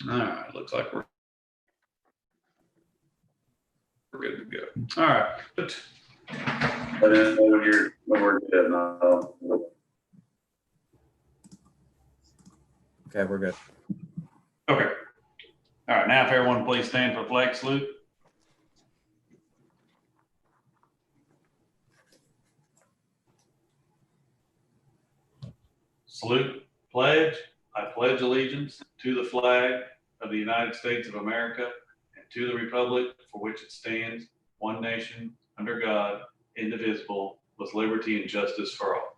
All right, looks like we're good to go. All right. I didn't know when we're good now. Okay, we're good. Okay. All right, now if everyone please stand for flag salute. Salute, pledge. I pledge allegiance to the flag of the United States of America and to the republic for which it stands, one nation, under God, indivisible, with liberty and justice for all.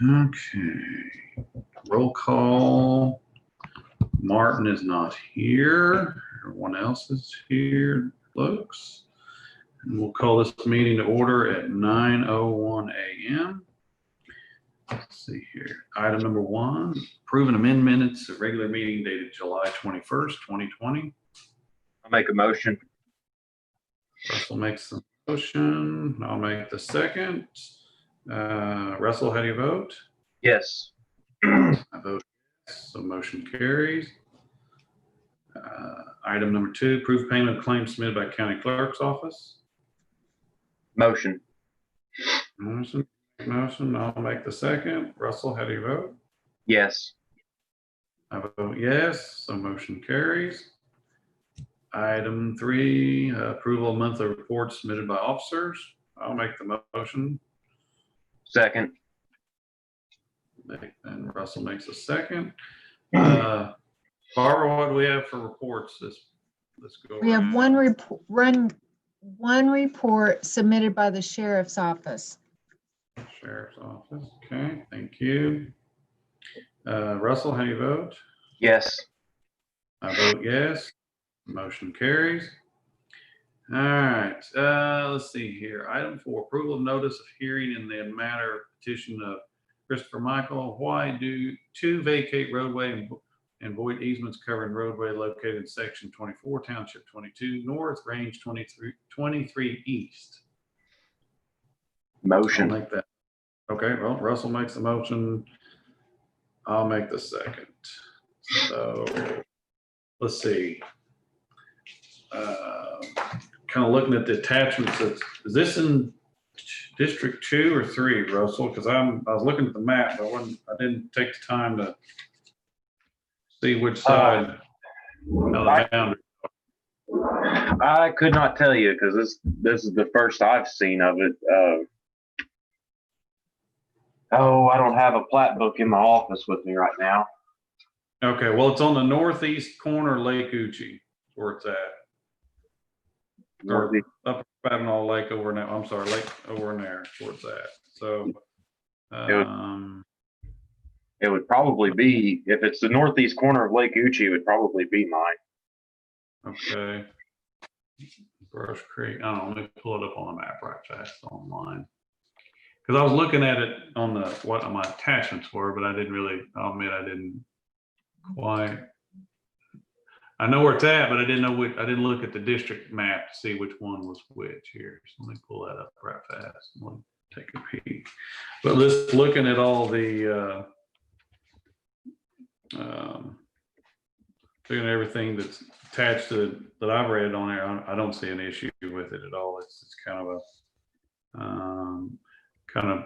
Okay, roll call. Martin is not here. Everyone else is here, looks. And we'll call this meeting to order at 9:01 a.m. Let's see here. Item number 1, approve and amend minutes of regular meeting dated July 21st, 2020. I'll make a motion. Russell makes the motion. I'll make the second. Russell, how do you vote? Yes. I vote yes, so motion carries. Item number 2, approve payment of claims submitted by county clerk's office. Motion. Motion, I'll make the second. Russell, how do you vote? Yes. I vote yes, so motion carries. Item 3, approval of monthly reports submitted by officers. I'll make the motion. Second. And Russell makes a second. Barbara, what do we have for reports this go We have around? one report submitted by the sheriff's office. Sheriff's office. Okay, thank you. Russell, how do you vote? Yes. I vote yes. Motion carries. All right. Let's see here. Item 4, approval of notice of hearing in the matter of petition of Christopher Michael White to vacate roadway and void easements covering roadway located in section 24, township 22 north, range 23 east. Motion. I'll make that. Okay, well, Russell makes the motion. I'll make the second. So let's see. Kind of looking at the attachments. Is this in District 2 or 3, Russell? Because I was looking at the map, but I didn't take the time to see which side of the boundary. I could not tell you because this is the first I've seen of it. I don't have a plat book in my office with me right now. Okay, well, it's on the northeast corner of Lake Uchi, where it's at. Or Upper Badenall Lake over now. I'm sorry, Lake over in there, where it's at. So, it would probably be, if it's the northeast corner of Lake Uchi, it would probably be mine. okay. Brush Creek. I don't know. Let me pull it up on the map right fast online. Because I was looking at it on what my attachments were, but I'll admit I didn't quite. I know where it's at, but I didn't look at the district map to see which one was which here. So let me pull that up right fast. Let me take a peek. But just looking at all the looking at everything that's attached to that I've read on there, I don't see an issue with it at all. It's kind of a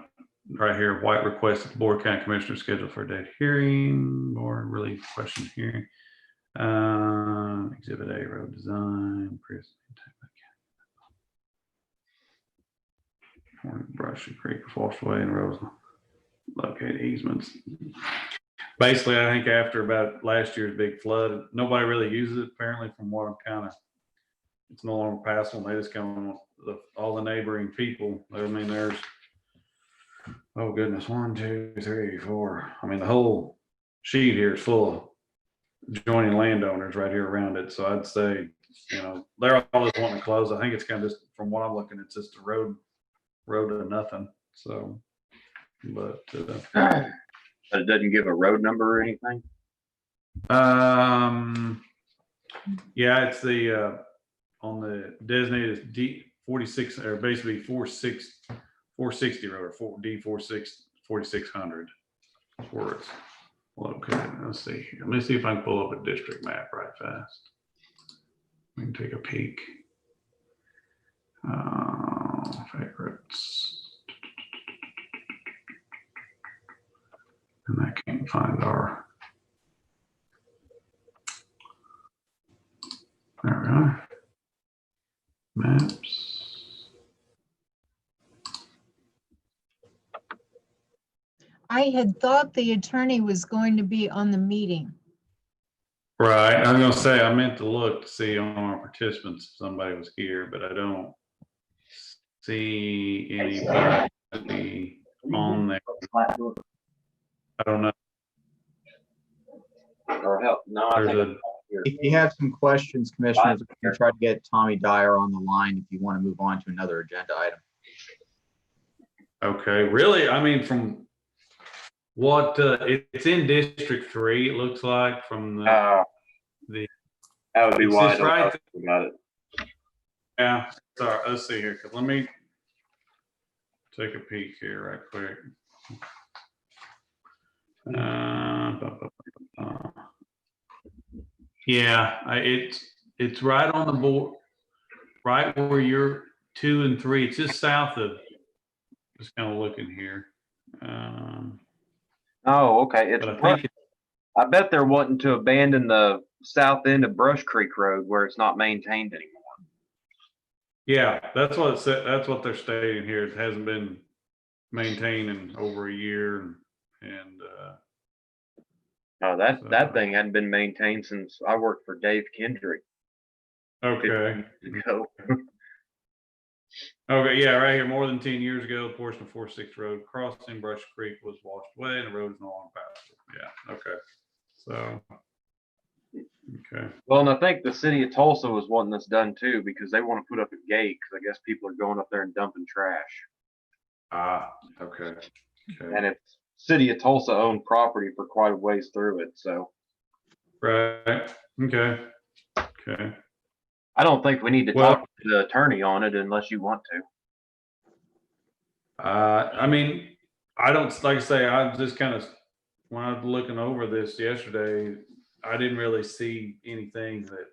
right here. White requested the Board of County Commissioners scheduled for a date hearing or really question hearing. Exhibit A, road design, brush and creek, washed away and roads locate easements. Basically, I think after about last year's big flood, nobody really uses it apparently, from what I'm it's no longer passable. They just come all the neighboring people. I mean, there's, oh goodness, 1, 2, 3, 4. I mean, the whole sheet here is full of adjoining landowners right here around it. So I'd say, they're always wanting to close. I think it's kind of just, from what I'm looking, it's just a road to nothing. So, but But it doesn't give a road number or anything? Yeah, it's the on the designated D46, or basically 460 road, or D46 4,600. That's where it's located. Let's see here. Let me see if I can pull up a district map right fast. We can take a peek. Favorites. And I can't find our. There we are. Maps. I had thought the attorney was going to be on the meeting. Right. I was gonna say I meant to look to see on our participants if somebody was here, but I don't see anybody on there. I don't know. Or help. No, I There's think a here. If you have some questions, commissioners, we can try to get Tommy Dyer on the line if you want to move on to another agenda item. okay. Really, I mean, from what it's in District 3, it looks like from the That would be it's why I just don't right know about it. yeah. Sorry, let's see here. Let me take a peek here right quick. Yeah, it's right on the board, right where you're 2 and 3. It's just south of. Just kind of looking here. Oh, okay. It's But I think I bet they're wanting to abandon the south end of Brush Creek Road where it's not maintained anymore. yeah, that's what it said. That's what they're stating here. It hasn't been maintained in over a year, and No, that So- thing hadn't been maintained since I worked for Dave Kendrick okay. ago. Okay, yeah, right here. More than 10 years ago, a portion of 46th Road crossing Brush Creek was washed away and the road is no longer passable. Yeah, okay. So, okay. Well, and I think the city of Tulsa was wanting this done too because they want to put up a gate because I guess people are going up there and dumping trash. Ah, okay. Okay. And it's city of Tulsa owned property for quite a ways through it. So Right. Okay. Okay. I don't think we need to Well- talk to the attorney on it unless you want to. I mean, I don't, like I say, I just kind of, when I was looking over this yesterday, I didn't really see anything that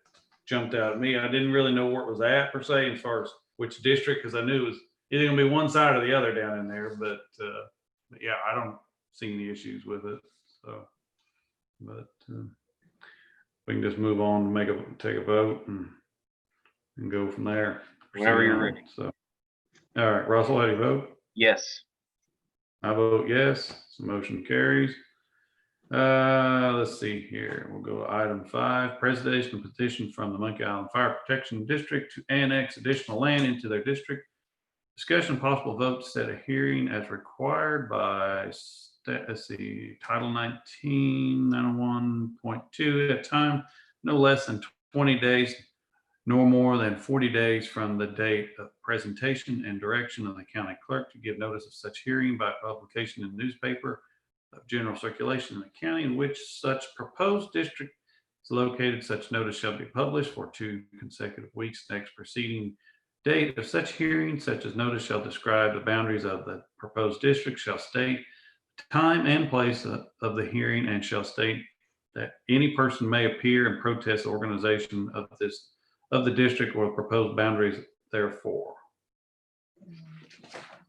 jumped out at me. I didn't really know where it was at per se, as far as which district, because I knew it was either gonna be one side or the other down in there, but yeah, I don't see any issues with it. So, but we can just move on and take a vote and go from there. Whenever you're Proceed on. ready. So, all right, Russell, how do you vote? Yes. I vote yes. So motion carries. Let's see here. We'll go to item 5, presentation of petition from the Monkey Island Fire Protection District to annex additional land into their district. Discussion and possible vote to set a hearing as required by, let's see, Title 19, 901.2 at a time, no less than 20 days, nor more than 40 days from the date of presentation and direction of the county clerk to give notice of such hearing by publication in the newspaper of general circulation in the county in which such proposed district is located. Such notice shall be published for 2 consecutive weeks next preceding date of such hearing. Such as notice shall describe the boundaries of the proposed district, shall state time and place of the hearing, and shall state that any person may appear and protest the organization of the district or proposed boundaries therefore.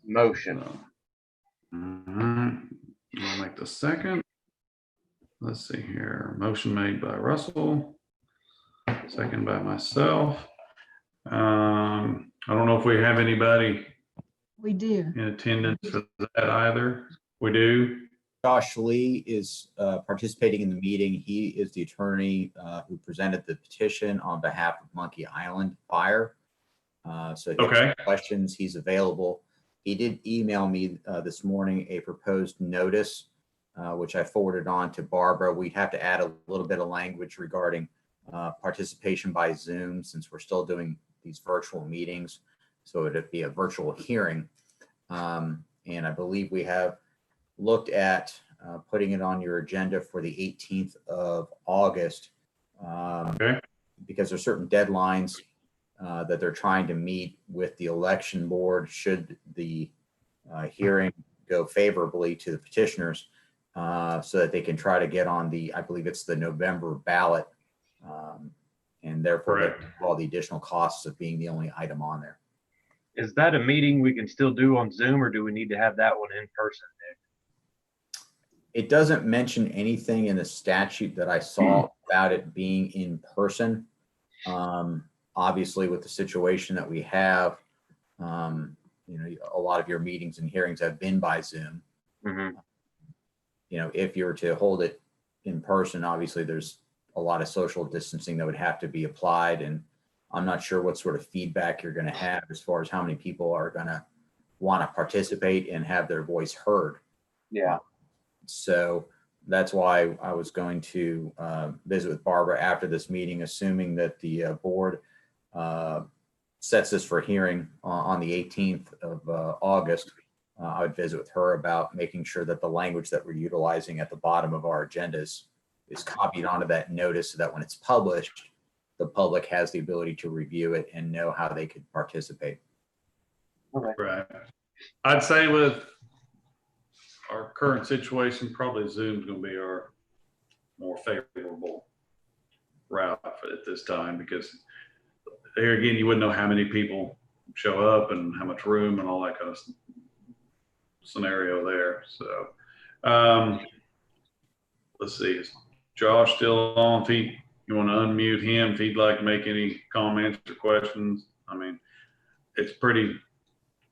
Motion. So, all right. I'll make the second. Let's see here. Motion made by Russell, second by myself. I don't know if we have anybody We do. in attendance for that either. We do. Josh Lee is participating in the meeting. He is the attorney who presented the petition on behalf of Monkey Island Fire. So if you Okay. have questions, he's available. He did email me this morning a proposed notice, which I forwarded on to Barbara. We'd have to add a little bit of language regarding participation by Zoom since we're still doing these virtual meetings. So it'd be a virtual hearing. And I believe we have looked at putting it on your agenda for the 18th of August. Okay. Because there's certain deadlines that they're trying to meet with the election board should the hearing go favorably to the petitioners so that they can try to get on the, I believe it's the November ballot. And therefore Correct. all the additional costs of being the only item on there. Is that a meeting we can still do on Zoom, or do we need to have that one in person, Nick? It doesn't mention anything in the statute that I saw about it being in person. Obviously, with the situation that we have, you know, a lot of your meetings and hearings have been by Zoom. Mm-hmm. You know, if you were to hold it in person, obviously there's a lot of social distancing that would have to be applied. And I'm not sure what sort of feedback you're going to have as far as how many people are going to want to participate and have their voice heard. Yeah. So that's why I was going to visit with Barbara after this meeting, assuming that the board sets this for hearing on the 18th of August. I would visit with her about making sure that the language that we're utilizing at the bottom of our agendas is copied onto that notice so that when it's published, the public has the ability to review it and know how they could participate. Okay. Right. I'd say with our current situation, probably Zoom's going to be our more favorable route at this time, because here again, you wouldn't know how many people show up and how much room and all that kind of scenario there. So let's see, is Josh still on? If you want to unmute him, if he'd like to make any comments or questions. I mean, it's pretty,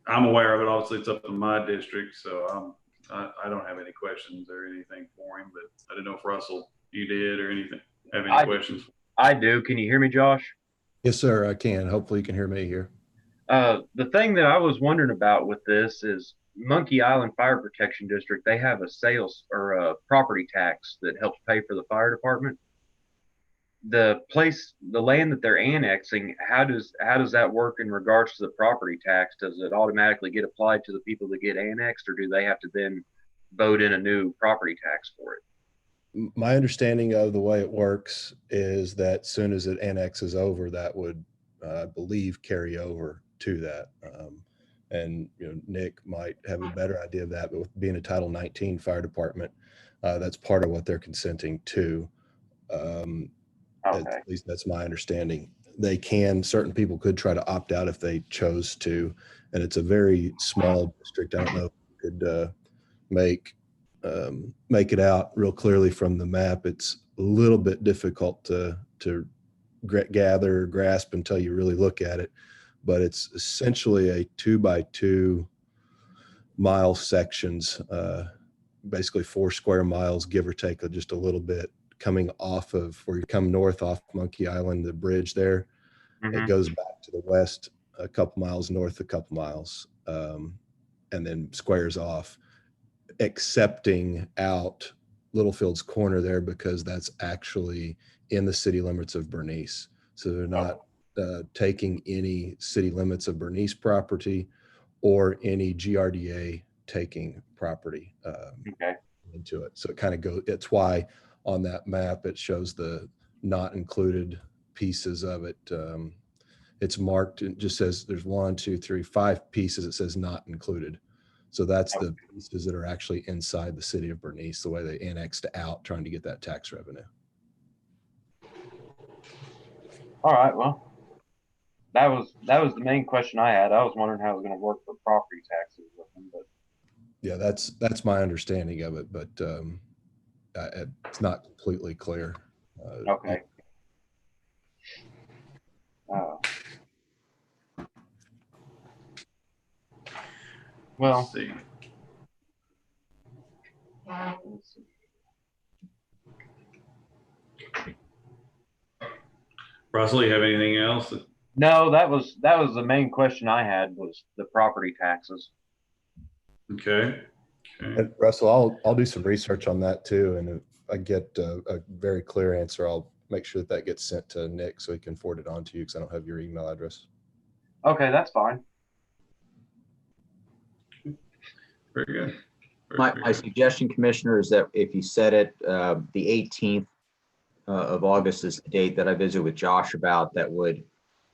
I'm aware of it. Obviously, it's up in my district, so I don't have any questions or anything for him, but I didn't know if Russell, you did or anything, have any questions? I do. Can you hear me, Josh? Yes, sir, I can. Hopefully you can hear me here. The thing that I was wondering about with this is Monkey Island Fire Protection District, they have a sales or a property tax that helps pay for the fire department. The land that they're annexing, how does that work in regards to the property tax? Does it automatically get applied to the people that get annexed, or do they have to then vote in a new property tax for it? My understanding of the way it works is that as soon as it annexes over, that would, I believe, carry over to that. And you know, Nick might have a better idea of that, but with being a Title 19 fire department, that's part of what they're consenting to. Okay. At least that's my understanding. Certain people could try to opt out if they chose to, and it's a very small district. I don't know if you could make it out real clearly from the map. It's a little bit difficult to gather or grasp until you really look at it, but it's essentially a 2x2 mile sections, basically 4 square miles, give or take just a little bit, coming off of where you come north off Monkey Island, the bridge there. Mm-hmm. It goes back to the west a couple miles, north a couple miles, and then squares off, excepting out Littlefield's Corner there, because that's actually in the city limits of Bernice. So they're not taking any city limits of Bernice property or any GRDA taking property into it. So it kind of goes, it's why on that map it shows the not included pieces of it. It's marked, it just says there's 1, 2, 3, 5 pieces. It says not included. So that's the pieces that are actually inside the city of Bernice, the way they annexed out, trying to get that tax revenue. All right. Well, that was the main question I had. I was wondering how it was going to work for property taxes with them, but yeah, that's my understanding of it, but it's not completely clear. okay. Well, Let's see. Russell, you have anything else? no, that was the main question I had, was the property taxes. Okay. And Russell, I'll do some research on that too, and if I get a very clear answer, I'll make sure that gets sent to Nick so he can forward it on to you, because I don't have your email address. Okay, that's fine. Very good. My suggestion, Commissioner, is that if you set it, the 18th of August is the date that I visited with Josh about, that would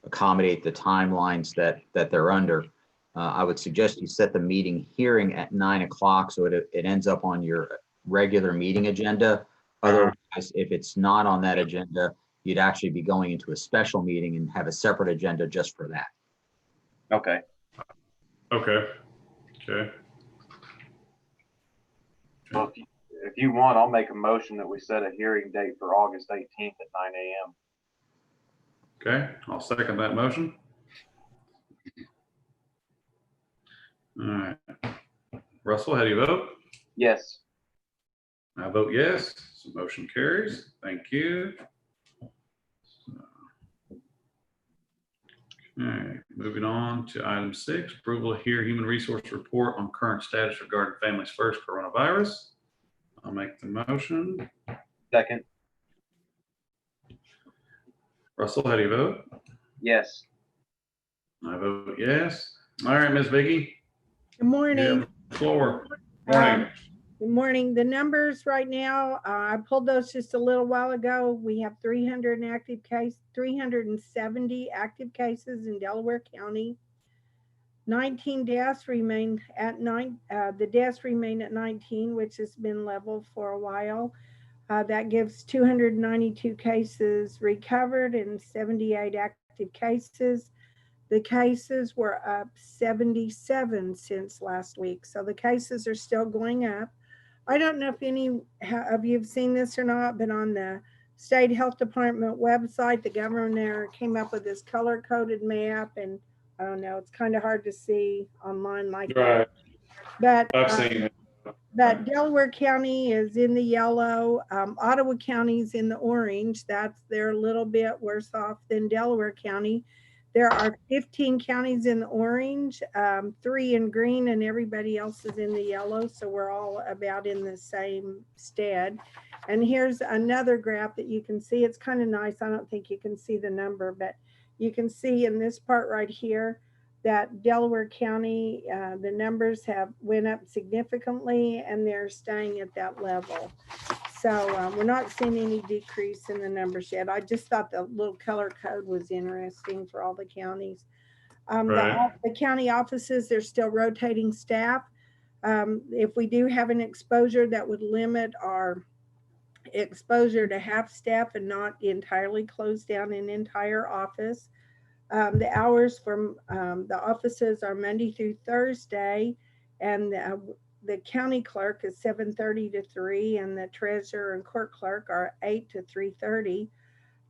accommodate the timelines that they're under. I would suggest you set the meeting hearing at 9 o'clock so it ends up on your regular meeting agenda. Otherwise, if it's not on that agenda, you'd actually be going into a special meeting and have a separate agenda just for that. Okay. Okay. Okay. Well, if you want, I'll make a motion that we set a hearing date for August 18th at 9 a.m. Okay. I'll second that motion. All right. Russell, how do you vote? Yes. I vote yes. So motion carries. Thank you. Okay, moving on to item 6, approval to hear human resource report on current status regarding Families First coronavirus. I'll make the motion. Second. Russell, how do you vote? Yes. I vote yes. All right, Ms. Vicki, Good you morning. have the floor. Morning. Good morning. The numbers right now, I pulled those just a little while ago. We have 370 active cases in Delaware County. 19 deaths remain at 9. The deaths remain at 19, which has been level for a while. That gives 292 cases recovered and 78 active cases. The cases were up 77 since last week. So the cases are still going up. I don't know if any of you have seen this or not, but on the State Health Department website, the governor came up with this color-coded map, and I don't know, it's kind of hard to see online like Right. that. But I've seen it. But Delaware County is in the yellow. Ottawa County is in the orange. They're a little bit worse off than Delaware County. There are 15 counties in the orange, 3 in green, and everybody else is in the yellow. So we're all about in the same stead. And here's another graph that you can see. It's kind of nice. I don't think you can see the number, but you can see in this part right here that Delaware County, the numbers have went up significantly and they're staying at that level. So we're not seeing any decrease in the numbers yet. I just thought the little color code was interesting for all the counties. Right. The county offices, they're still rotating staff. If we do have an exposure, that would limit our exposure to half staff and not entirely close down an entire office. The hours from the offices are Monday through Thursday, and the county clerk is 7:30 to 3, and the treasurer and court clerk are 8 to 3:30.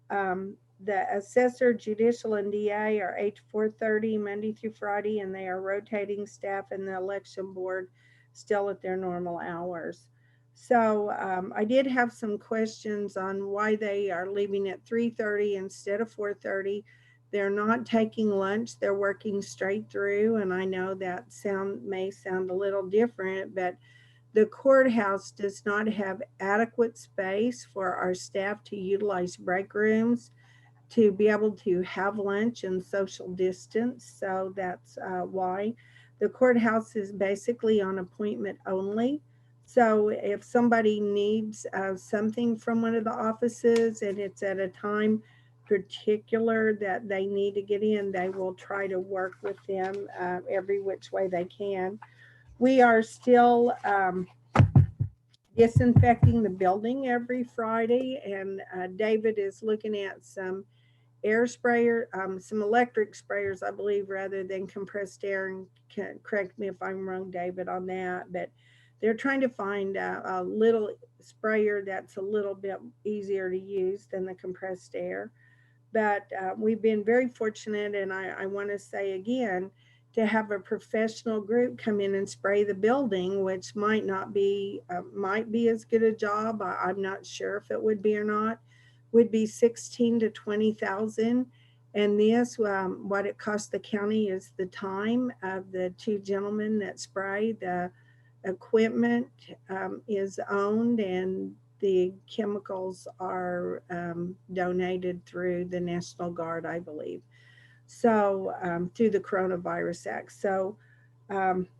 The assessor, judicial, and DA are 8 to 4:30 Monday through Friday, and they are rotating staff, and the election board still at their normal hours. So I did have some questions on why they are leaving at 3:30 instead of 4:30. They're not taking lunch, they're working straight through. And I know that may sound a little different, but the courthouse does not have adequate space for our staff to utilize break rooms to be able to have lunch and social distance. So that's why. The courthouse is basically on appointment only. So if somebody needs something from one of the offices and it's at a time particular that they need to get in, they will try to work with them every which way they can. We are still disinfecting the building every Friday, and David is looking at some air sprayer, some electric sprayers, I believe, rather than compressed air, and correct me if I'm wrong, David, on that, but they're trying to find a little sprayer that's a little bit easier to use than the compressed air. But we've been very fortunate, and I want to say again, to have a professional group come in and spray the building, which might be as good a job. I'm not sure if it would be or not. Would be 16 to 20,000. And this, what it costs the county is the time of the 2 gentlemen that spray. The equipment is owned, and the chemicals are donated through the National Guard, I believe. So through the Coronavirus Act. So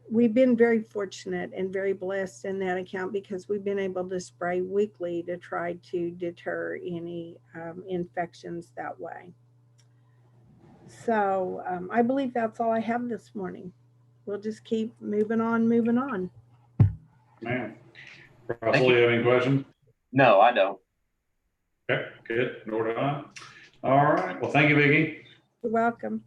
we've been very fortunate and very blessed in that account, because we've been able to spray weekly to try to deter any infections that way. So I believe that's all I have this morning. we'll just keep moving on, moving on. Man. Russell, you have any questions? No, I don't. Okay, good. Nor do I. All right. Well, thank you, Vicki. You're welcome.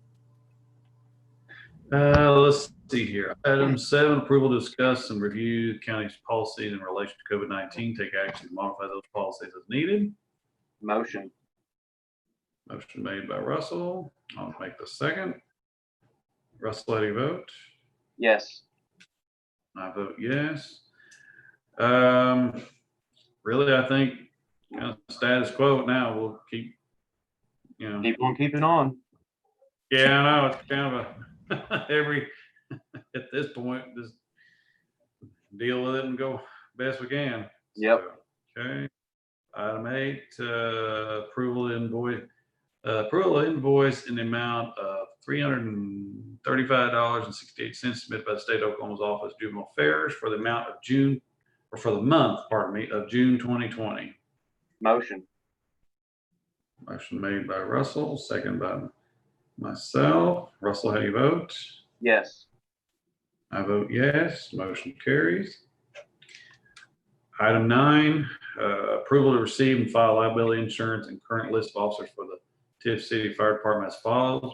Let's see here. Item 7, approval to discuss and review the county's policies in relation to COVID-19. Take action to modify those policies as needed. Motion. Motion made by Russell. I'll make the second. Russell, how do you vote? Yes. I vote yes. Really, I think status quo now. We'll keep, Keep on keeping on. yeah, I know it's kind of a every at this point, just deal with it and go best we can. Yep. So, okay. Item 8, approval of invoice in the amount of $335.68 submitted by the state of Oklahoma's Office of Juvenile Affairs for the amount of for the month, of June 2020. Motion. Motion made by Russell, second by myself. Russell, how do you vote? Yes. I vote yes. Motion carries. Item 9, approval to receive and file liability insurance and current list of officers for the Tiff City Fire Department as follows.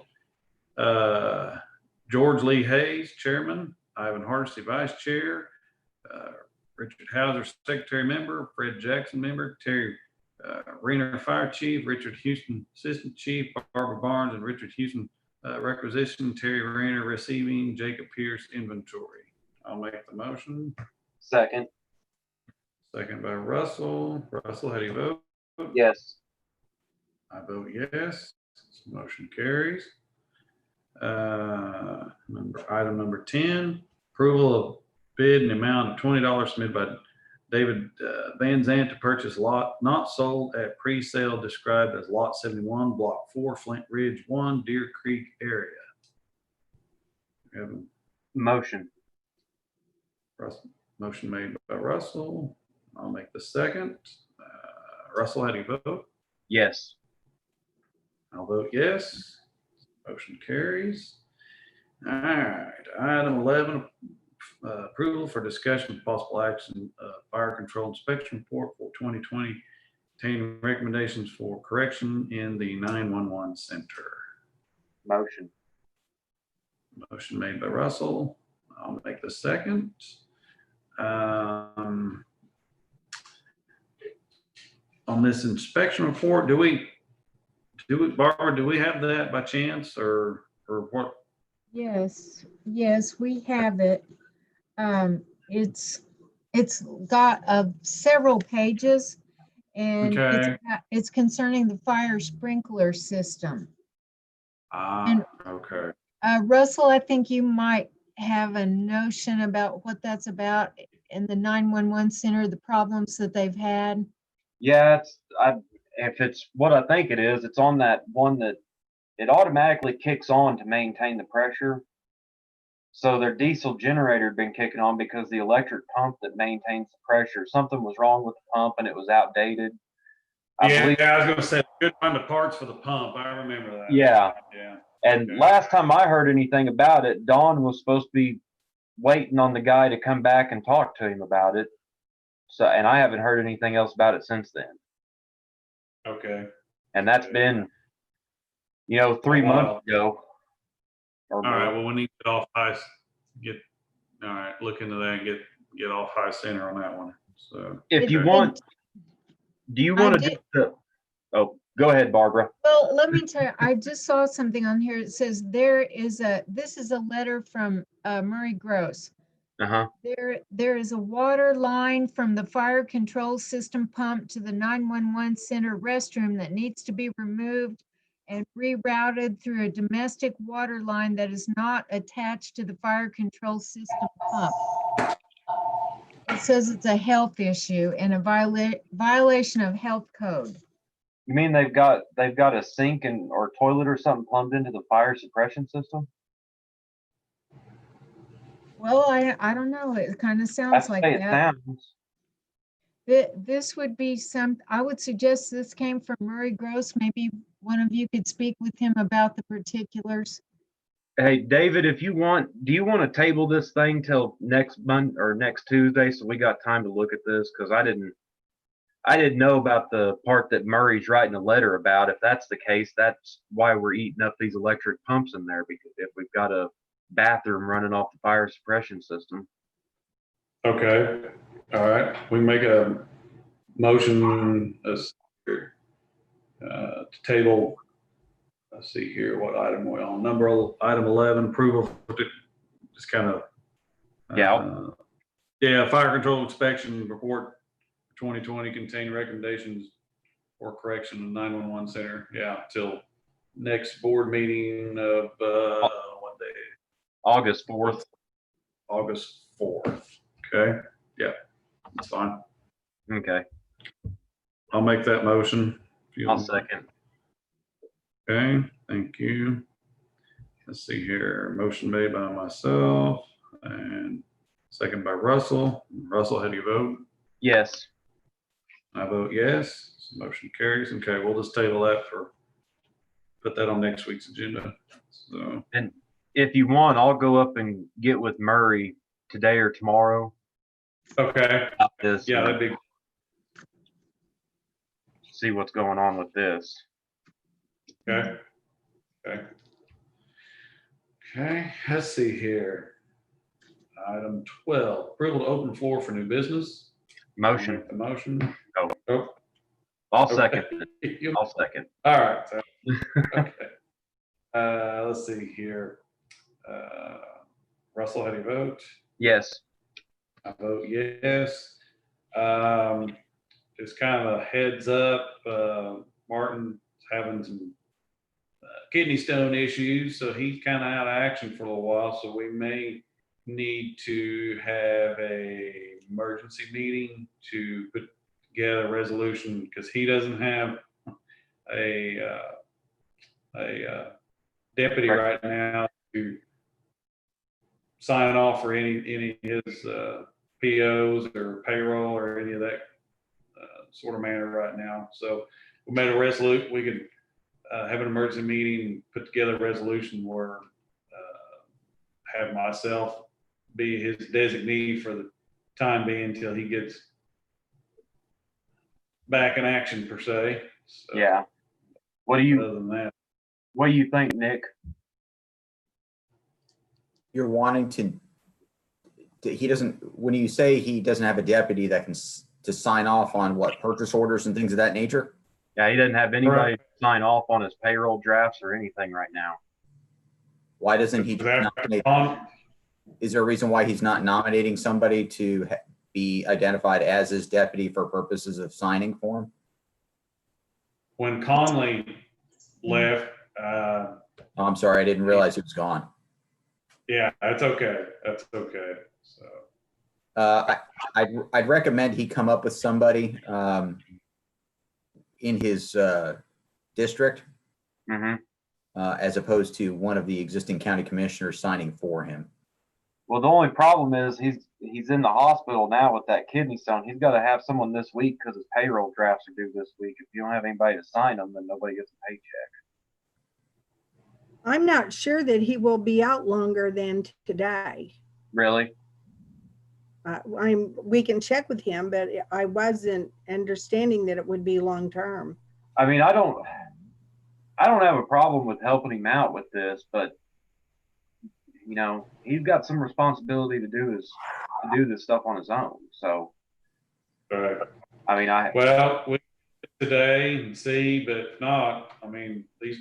George Lee Hayes, Chairman. Ivan Hardesty, Vice Chair. Richard Hauser, Secretary Member. Fred Jackson, Member. Terry Rayner, Fire Chief. Richard Houston, Assistant Chief. Barbara Barnes and Richard Houston, Requisition. Terry Rayner, Receiving. Jacob Pierce, Inventory. I'll make the motion. Second. Second by Russell. Russell, how do you vote? Yes. I vote yes. Motion carries. Item number 10, approval of bid in the amount of $20 submitted by David Van Zant to purchase lot not sold at pre-sale described as Lot 71, Block 4, Flint Ridge 1, Deer Creek area. Motion. Russell. Motion made by Russell. I'll make the second. Russell, how do you vote? Yes. I'll vote yes. Motion carries. All right. Item 11, approval for discussion of possible action, fire control inspection report for 2020, containing recommendations for correction in the 911 center. Motion. Motion made by Russell. I'll make the second. On this inspection report, Barbara, do we have that by chance or what? Yes, we have it. It's got several pages, and Okay. it's concerning the fire sprinkler system. And- Okay. Russell, I think you might have a notion about what that's about in the 911 center, the problems that they've had. Yeah, if it's what I think it is, it's on that one that it automatically kicks on to maintain the pressure. So their diesel generator had been kicking on because the electric pump that maintains the pressure, something was wrong with the pump and it was outdated. I was going to say, good find the parts for the pump. I remember that. Yeah. Yeah. And Okay. last time I heard anything about it, Dawn was supposed to be waiting on the guy to come back and talk to him about it. So, and I haven't heard anything else about it since then. Okay. And that's been, 3 months ago. All right. Well, we need to get off high. All right. Look into that and get off high center on that one. So If you want, do you want to do the? Oh, go ahead, Barbara. Well, let me tell you, I just saw something on here. It says this is a letter from Murray Gross. Uh-huh. There is a water line from the fire control system pump to the 911 center restroom that needs to be removed and rerouted through a domestic water line that is not attached to the fire control system pump. It says it's a health issue and a violation of health code. You mean they've got a sink or toilet or something plumbed into the fire suppression system? Well, I don't know. It kind of sounds That's like the way it that. sounds. This would be I would suggest this came from Murray Gross. Maybe one of you could speak with him about the particulars. Hey, David, if you want, do you want to table this thing till next Monday or next Tuesday so we got time to look at this? Because I didn't know about the part that Murray's writing a letter about. If that's the case, that's why we're eating up these electric pumps in there, because if we've got a bathroom running off the fire suppression system. Okay, all right, we make a motion to table, let's see here, what item we're on, item 11, approval, just kind of. Yeah, fire control inspection report 2020 contain recommendations or correction of 911 center, yeah, till next board meeting of, what day? August 4th. August 4th, okay, yeah, that's fine. Okay, I'll make that motion. I'll second. Okay, thank you. Let's see here. Motion made by myself and second by Russell. Russell, how do you vote? Yes. I vote yes. Motion carries. Okay, we'll just table that put that on next week's agenda. So, And if you want, I'll go up and get with Murray today or tomorrow. okay. This, Yeah, that'd be, see what's going on with this. okay. Okay. Okay, let's see here. Item 12, approval to open floor for new business. Motion. Make the motion. Oh. I'll second. You- I'll second. All right. Okay. Let's see here. Russell, how do you vote? Yes. I vote yes. Just kind of a heads up, Martin's having some kidney stone issues, so he's kind of out of action for a little while. So we may need to have a emergency meeting to put together a resolution, because he doesn't have a deputy right now to sign off for any of his POs or payroll or any of that sort of manner right now. So we made a resolution. We could have an emergency meeting, put together a resolution where have myself be his designee for the time being until he gets back in action per se. So, Yeah. What do other than that, you think, Nick? You're wanting he doesn't, when you say he doesn't have a deputy that can to sign off on what, purchase orders and things of that nature? Yeah, he doesn't have anybody to sign off on his payroll drafts or anything right now. Why doesn't he nominate? Is there a reason why he's not nominating somebody to be identified as his deputy for purposes of signing for him? when Conley left, Oh, I'm sorry, I didn't realize he was gone. yeah, that's okay. That's okay. So I'd recommend he come up with somebody in his district, as opposed to one of the existing county commissioners signing for him. Well, the only problem is he's in the hospital now with that kidney stone. He's got to have someone this week because his payroll drafts are due this week. If you don't have anybody to sign them, then nobody gets a paycheck. I'm not sure that he will be out longer than today. Really? We can check with him, but I wasn't understanding that it would be long term. I mean, I don't have a problem with helping him out with this, but you know, he's got some responsibility to do this stuff on his own. So, I mean, well, we today and see, but if not, I mean, these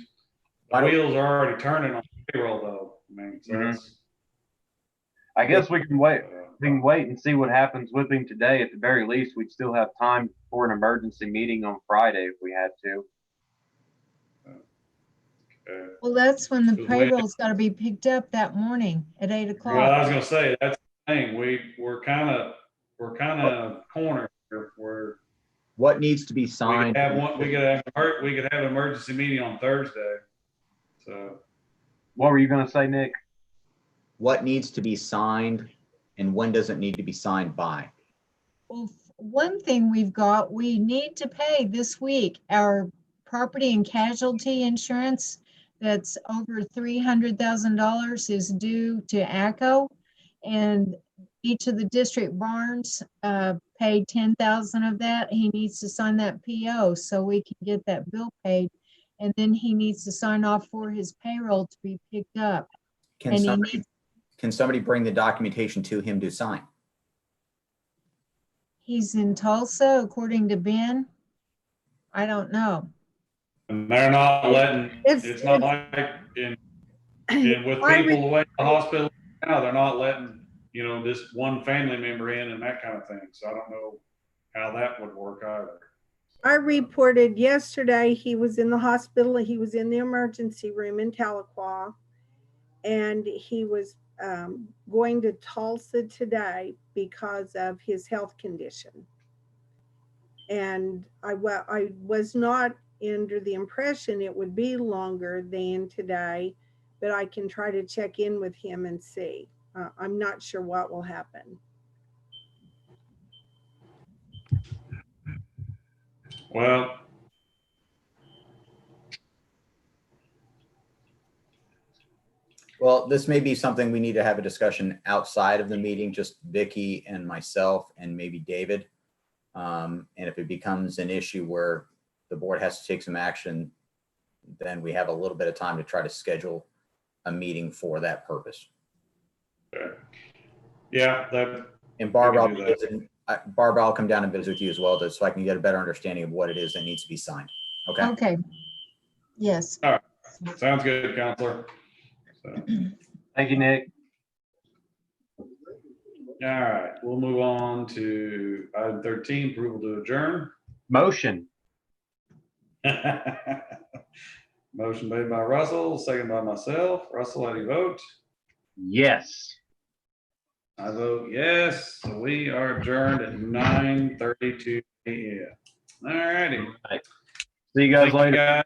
wheels are already turning on payroll though. I mean, so that's, I guess we can wait. We can wait and see what happens with him today. At the very least, we'd still have time for an emergency meeting on Friday if we had to. Well, that's when the payroll's got to be picked up that morning at 8 o'clock. well, I was gonna say, that's the thing. We're kind of cornered here. What needs to be signed? We could have an emergency meeting on Thursday. So What were you going to say, Nick? What needs to be signed and when does it need to be signed by? Well, one thing we need to pay this week, our property and casualty insurance that's over $300,000 is due to ACO. And each of the district barns paid 10,000 of that. He needs to sign that PO so we can get that bill paid. And then he needs to sign off for his payroll to be picked up. Can And he somebody, needs, can somebody bring the documentation to him to sign? he's in Tulsa, according to Ben. I don't know. And they're not letting, It's- it's not like with I people away in the hospital now, they're not letting, you know, just one family member in and that kind of thing. So I don't know how that would work either. I reported yesterday he was in the hospital. He was in the emergency room in Tahlequah, and he was going to Tulsa today because of his health condition. And I was not under the impression it would be longer than today, but I can try to check in with him and see. I'm not sure what will happen. Well, Well, this may be something we need to have a discussion outside of the meeting, just Vicky and myself and maybe David. And if it becomes an issue where the board has to take some action, then we have a little bit of time to try to schedule a meeting for that purpose. yeah, that, And Barbara, We can do Barbara, I'll come down and visit with you as well, so I can get a better understanding of what it is that needs to be signed. Okay. Okay. Yes. sounds good, Counselor. So, Thank you, Nick. all right, we'll move on to item 13, approval to adjourn. Motion. Motion made by Russell, second by myself. Russell, how do you vote? Yes. I vote yes. So we are adjourned at 9:32 a.m. All righty. See you guys later. Guys.